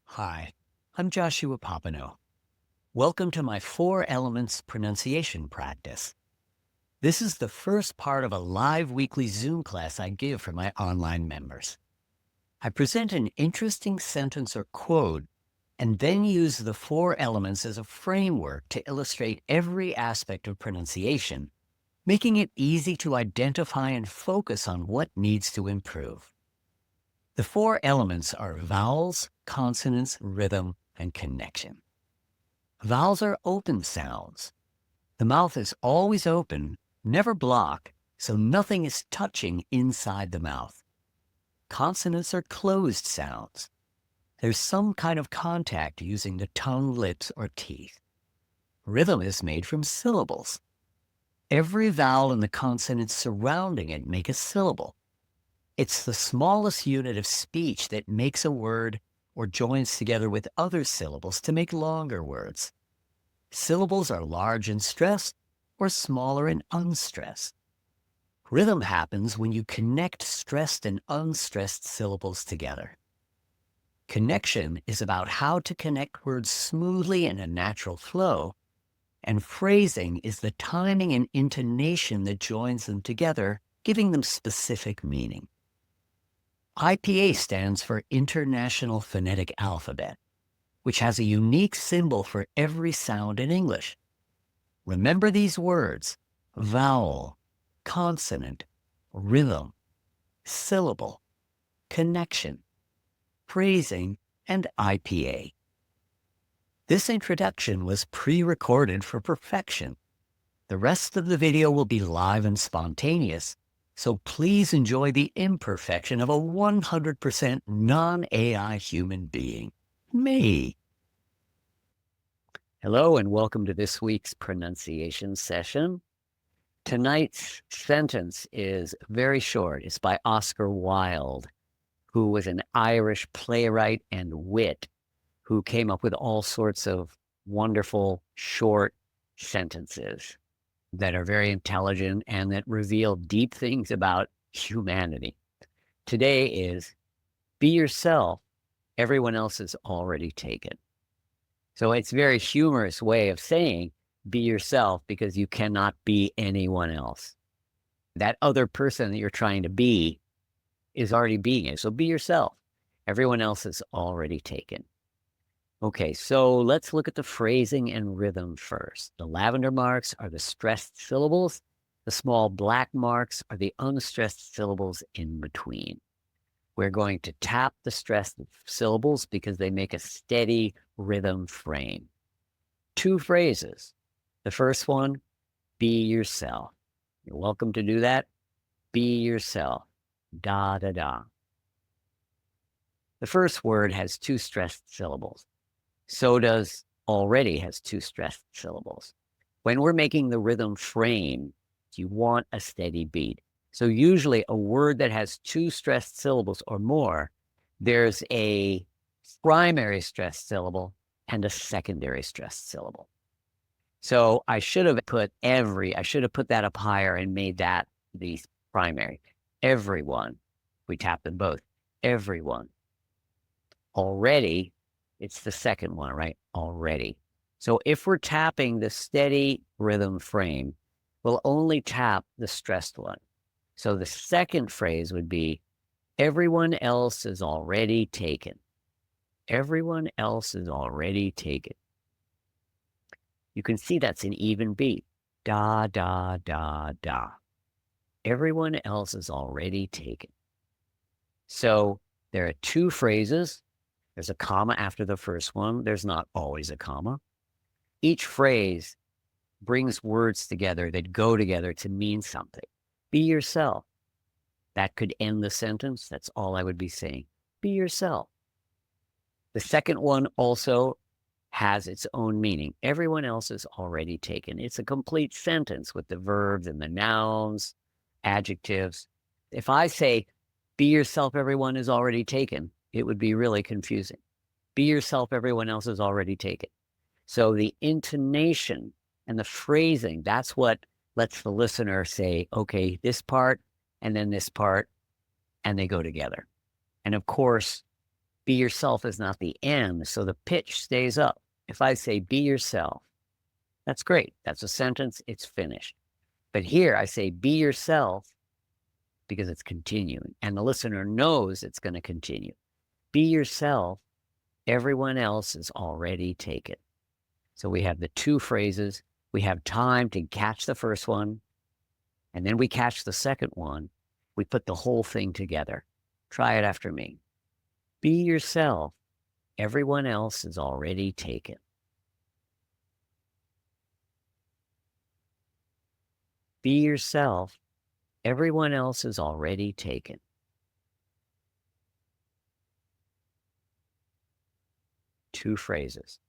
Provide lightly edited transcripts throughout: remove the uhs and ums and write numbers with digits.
Hi, I'm Joshua Popenoe. Welcome to my 4 Elements pronunciation practice. This is the first part of a live weekly Zoom class I give for my online members. I present an interesting sentence or quote and then use the 4 elements as a framework to illustrate every aspect of pronunciation, making it easy to identify and focus on what needs to improve. The 4 elements are vowels, consonants, rhythm, and connection. Vowels are open sounds. The mouth is always open, never blocked, so nothing is touching inside the mouth. Consonants are closed sounds. There's some kind of contact using the tongue, lips, or teeth. Rhythm is made from syllables. Every vowel and the consonants surrounding it make a syllable. It's the smallest unit of speech that makes a word or joins together with other syllables to make longer words. Syllables are large and stressed or smaller and unstressed. Rhythm happens when you connect stressed and unstressed syllables together. Connection is about how to connect words smoothly in a natural flow, and phrasing is the timing and intonation that joins them together, giving them specific meaning. IPA stands for International Phonetic Alphabet, which has a unique symbol for every sound in English. Remember these words: vowel, consonant, rhythm, syllable, connection, phrasing, and IPA. This introduction was pre-recorded for perfection. The rest of the video will be live and spontaneous, so please enjoy the imperfection of a 100% non-AI human being, me. Hello and welcome to this week's pronunciation session. Tonight's sentence is very short. It's by Oscar Wilde, who was an Irish playwright and wit who came up with all sorts of wonderful short sentences that are very intelligent and that reveal deep things about humanity. Today is, be yourself, everyone else is already taken. So it's a very humorous way of saying be yourself because you cannot be anyone else. That other person that you're trying to be is already being it. So be yourself. Everyone else is already taken. Okay, so let's look at the phrasing and rhythm first. The lavender marks are the stressed syllables. The small black marks are the unstressed syllables in between. We're going to tap the stressed syllables because they make a steady rhythm frame. 2 phrases. The first one, be yourself. You're welcome to do that. Be yourself. Da, da, da. The first word has 2 stressed syllables. So does already has 2 stressed syllables. When we're making the rhythm frame, you want a steady beat. So usually a word that has 2 stressed syllables or more, there's a primary stressed syllable and a secondary stressed syllable. So I should have put that up higher and made that the primary. Everyone, we tap them both. Everyone. Already, it's the second one, right? Already. So if we're tapping the steady rhythm frame, we'll only tap the stressed one. So the second phrase would be, everyone else is already taken. Everyone else is already taken. You can see that's an even beat. Da, da, da, da. Everyone else is already taken. So there are 2 phrases. There's a comma after the first one. There's not always a comma. Each phrase brings words together that go together to mean something. Be yourself. That could end the sentence. That's all I would be saying. Be yourself. The second one also has its own meaning. Everyone else is already taken. It's a complete sentence with the verbs and the nouns, adjectives. If I say, be yourself, everyone is already taken, it would be really confusing. Be yourself, everyone else is already taken. So the intonation and the phrasing, that's what lets the listener say, okay, this part and then this part, and they go together. And of course, Be yourself is not the end, so the pitch stays up. If I say be yourself, that's great. That's a sentence. It's finished. But here I say be yourself because it's continuing, and the listener knows it's going to continue. Be yourself. Everyone else is already taken. So we have the two phrases. We have time to catch the first one, and then we catch the second one. We put the whole thing together. Try it after me. Be yourself. Everyone else is already taken. Be yourself. Everyone else is already taken. Two phrases.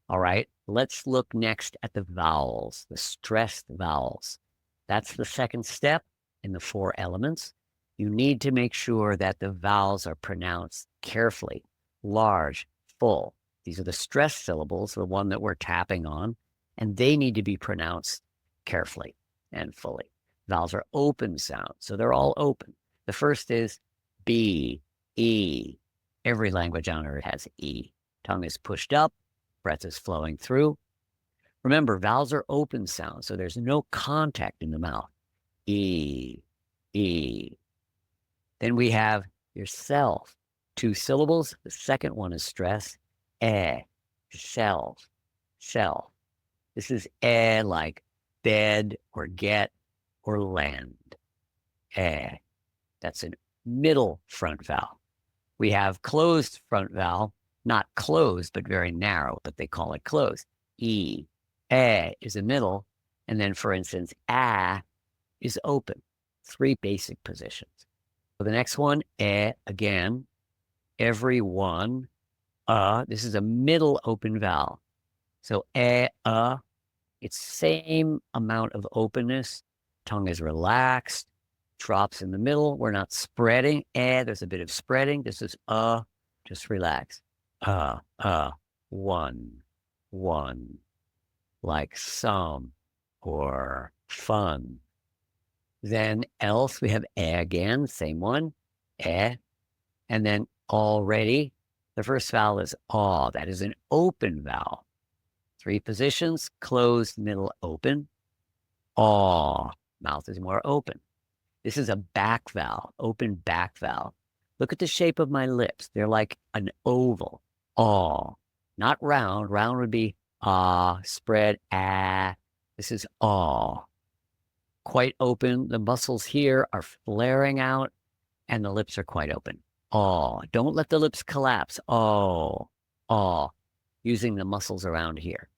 All right, let's look next at the vowels, the stressed vowels. That's the second step in the 4 elements. You need to make sure that the vowels are pronounced carefully, large, full. These are the stressed syllables, the one that we're tapping on, and they need to be pronounced carefully and fully. Vowels are open sounds, so they're all open. The first is B, E. Every language on earth has E. Tongue is pushed up, breath is flowing through. Remember, vowels are open sounds, so there's no contact in the mouth. E, E. Then we have yourself. 2 syllables. The second one is stressed. Self, self. This is like bed or get or land. That's a middle front vowel. We have closed front vowel, not closed, but very narrow, but they call it closed. E, is a middle. And then, for instance, is open. 3 basic positions. So the next one, again, every one, this is a middle open vowel. So it's same amount of openness. Tongue is relaxed, drops in the middle. We're not spreading. There's a bit of spreading. This is just relax. One, like some or fun. Then else, we have again, same one, and then already. The first vowel is aw. That is an open vowel. 3 positions, closed, middle, open. Aw, mouth is more open. This is a back vowel, open back vowel. Look at the shape of my lips. They're like an oval. Aw, not round. Round would be spread, This is aw. Quite open. The muscles here are flaring out, and the lips are quite open. Aw. Don't let the lips collapse. Aw. Using the muscles around here.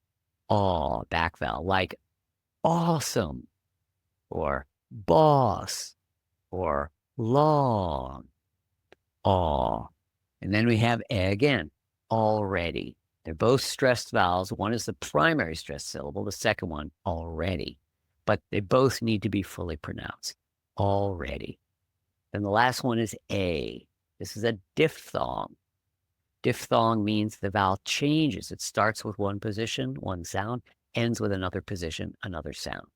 Aw, back vowel, like awesome, or boss, or long. Aw. And then we have again, already. They're both stressed vowels. One is the primary stressed syllable, the second one, already. But they both need to be fully pronounced. Already. Then the last one is A. This is a diphthong. Diphthong means the vowel changes. It starts with one position, one sound, ends with another position, another sound.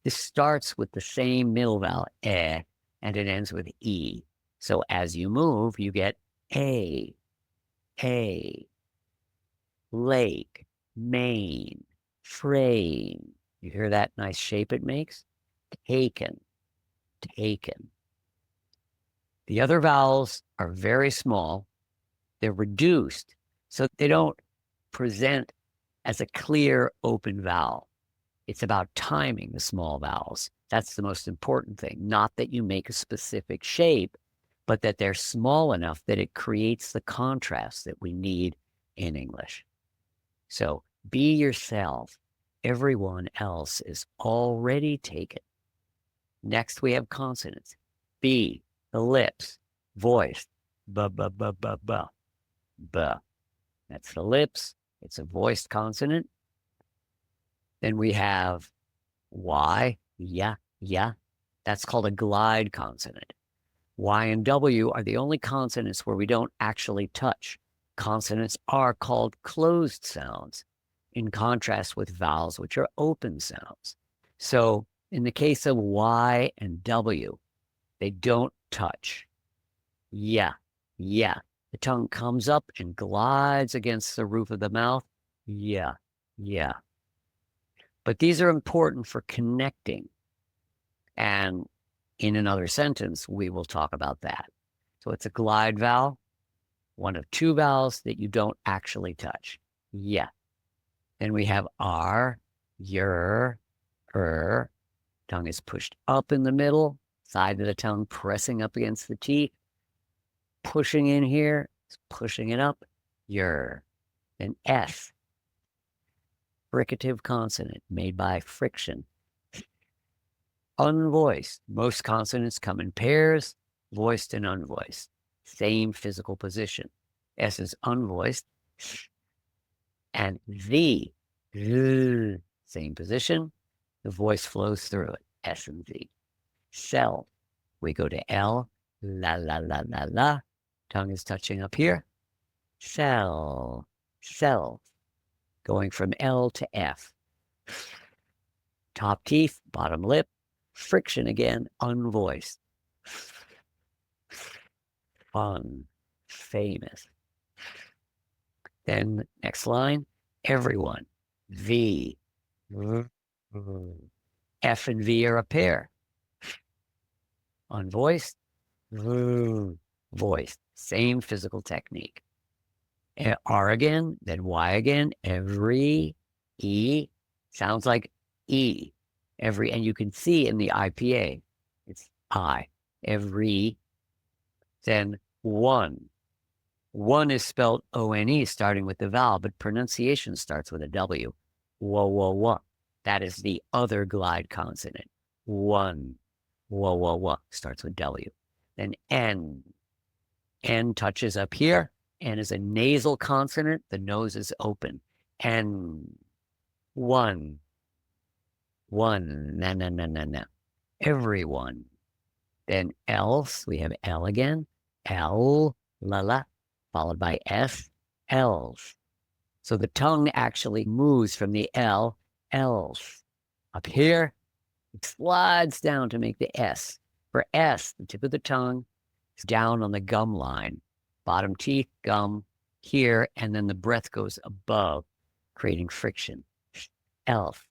This starts with the same middle vowel, and it ends with E. So as you move, you get A, lake, main, frame. You hear that nice shape it makes? Taken. The other vowels are very small. They're reduced, so they don't present as a clear open vowel. It's about timing the small vowels. That's the most important thing. Not that you make a specific shape, but that they're small enough that it creates the contrast that we need in English. So be yourself. Everyone else is already taken. Next, we have consonants. B, the lips, voiced, b. That's the lips. It's a voiced consonant. Then we have Y, yeah. That's called a glide consonant. Y and W are the only consonants where we don't actually touch. Consonants are called closed sounds, in contrast with vowels, which are open sounds. So in the case of Y and W, they don't touch. Yeah. The tongue comes up and glides against the roof of the mouth. Yeah, yeah. But these are important for connecting. And in another sentence, we will talk about that. So it's a glide vowel, one of two vowels that you don't actually touch. Yeah. Then we have R, your, tongue is pushed up in the middle, side of the tongue pressing up against the teeth, pushing in here, pushing it up, your. Then S, fricative consonant made by friction. Unvoiced. Most consonants come in pairs, voiced and unvoiced. Same physical position. S is unvoiced. And the, same position. The voice flows through it. S and Z. Cell. We go to L. La, la, la, la, la. Tongue is touching up here. Cell. Cell. Going from L to F. Top teeth, bottom lip. Friction again, unvoiced. Fun. Famous. Then next line, everyone. V. F and V are a pair. Unvoiced. Voiced. Same physical technique. R again, then Y again. Every. E. Sounds like E. Every, and you can see in the IPA, it's I. Every. Then one. One is spelled O-N-E, starting with the vowel, but pronunciation starts with a W. Whoa, whoa, whoa. That is the other glide consonant. One. Whoa, whoa, whoa. Starts with W. Then N. N touches up here. N is a nasal consonant. The nose is open. N. One. One. Na, na, na, na, na. Everyone. Then else. We have L again. L. La, la. Followed by S, else. So the tongue actually moves from the L, else. Up here, it slides down to make the S. For S, the tip of the tongue is down on the gum line. Bottom teeth, gum, here, and then the breath goes above, creating friction. Elf.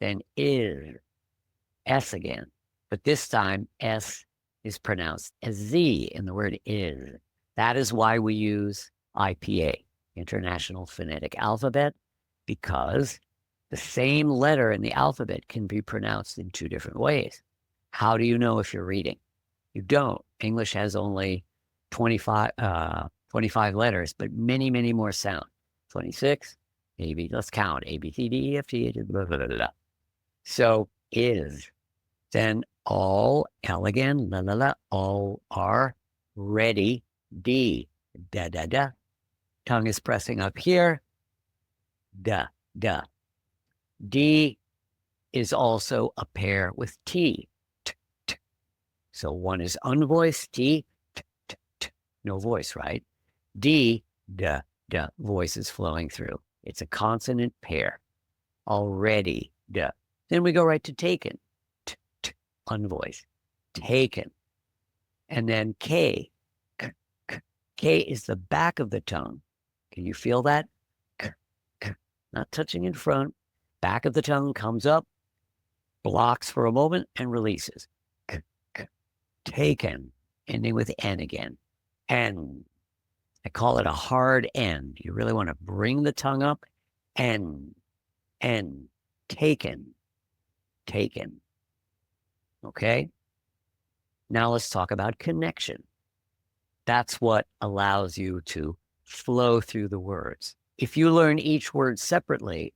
Then is, S again. But this time, S is pronounced as Z in the word is. That is why we use IPA, International Phonetic Alphabet, because the same letter in the alphabet can be pronounced in two different ways. How do you know if you're reading? You don't. English has only 25 letters, but many, many more sounds. 26, maybe, let's count, A, B, C, D, E, F, G, blah, blah, blah, blah. So is. Then all, L again, la, la, la, all are ready. D, da, da, da. Tongue is pressing up here. Da, da. D is also a pair with T. T, t. So one is unvoiced, T, t, t, t. No voice, right? D, da, da. Voice is flowing through. It's a consonant pair. Already, da. Then we go right to taken. T, t. Unvoiced. Taken. And then K. K is the back of the tongue. Can you feel that? K, k. Not touching in front. Back of the tongue comes up, blocks for a moment, and releases. K, k. Taken, ending with N again. N. I call it a hard N. You really want to bring the tongue up. N. N. Taken. Taken. Okay? Now let's talk about connection. That's what allows you to flow through the words. If you learn each word separately,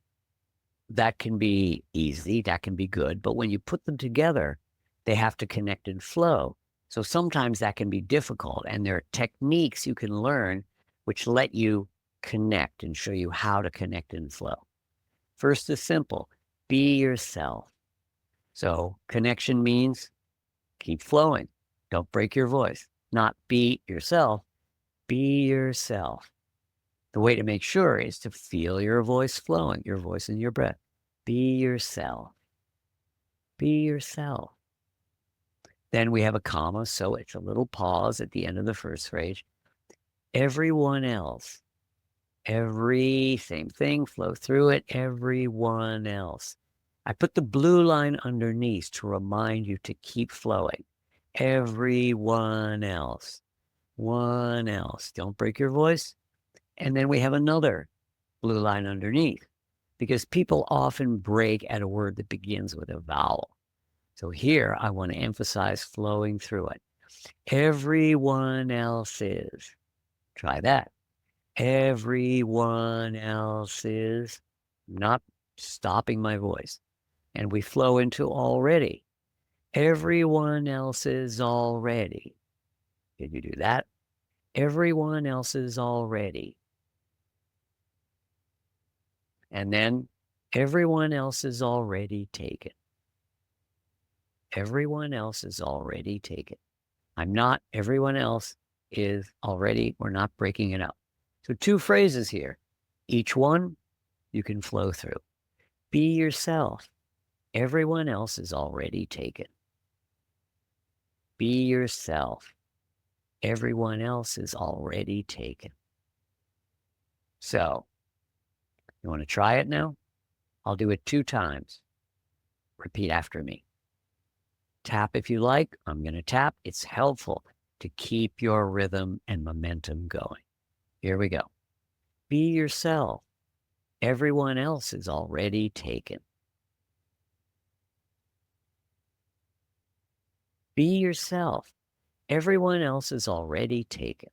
that can be easy, that can be good. But when you put them together, they have to connect and flow. So sometimes that can be difficult. And there are techniques you can learn which let you connect and show you how to connect and flow. First is simple. Be yourself. So connection means keep flowing. Don't break your voice. Not be yourself, be yourself. The way to make sure is to feel your voice flowing, your voice and your breath. Be yourself. Be yourself. Then we have a comma, so it's a little pause at the end of the first phrase. Everyone else. Same thing, flow through it. Everyone else. I put the blue line underneath to remind you to keep flowing. Everyone else. One else. Don't break your voice. And then we have another blue line underneath because people often break at a word that begins with a vowel. So here I want to emphasize flowing through it. Everyone else is. Try that. Everyone else is. Not stopping my voice. And we flow into already. Everyone else is already. Did you do that? Everyone else is already. And then everyone else is already taken. Everyone else is already taken. I'm not, everyone else is already, we're not breaking it up. So 2 phrases here. Each one you can flow through. Be yourself. Everyone else is already taken. Be yourself. Everyone else is already taken. So, you want to try it now? I'll do it 2 times. Repeat after me. Tap if you like. I'm going to tap. It's helpful to keep your rhythm and momentum going. Here we go. Be yourself. Everyone else is already taken. Be yourself. Everyone else is already taken.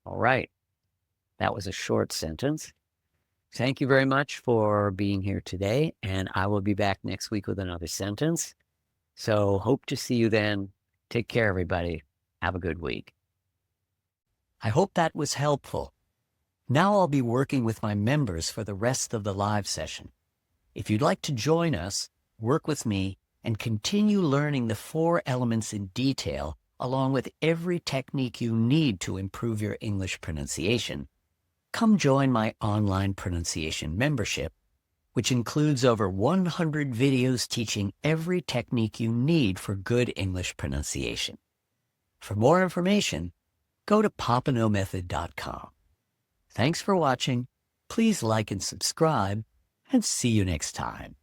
All right. That was a short sentence. Thank you very much for being here today, and I will be back next week with another sentence. So hope to see you then. Take care, everybody. Have a good week. I hope that was helpful. Now I'll be working with my members for the rest of the live session. If you'd like to join us, work with me, and continue learning the 4 elements in detail, along with every technique you need to improve your English pronunciation, come join my online pronunciation membership, which includes over 100 videos teaching every technique you need for good English pronunciation. For more information, go to popenoemethod.com. Thanks for watching. Please like and subscribe, and see you next time.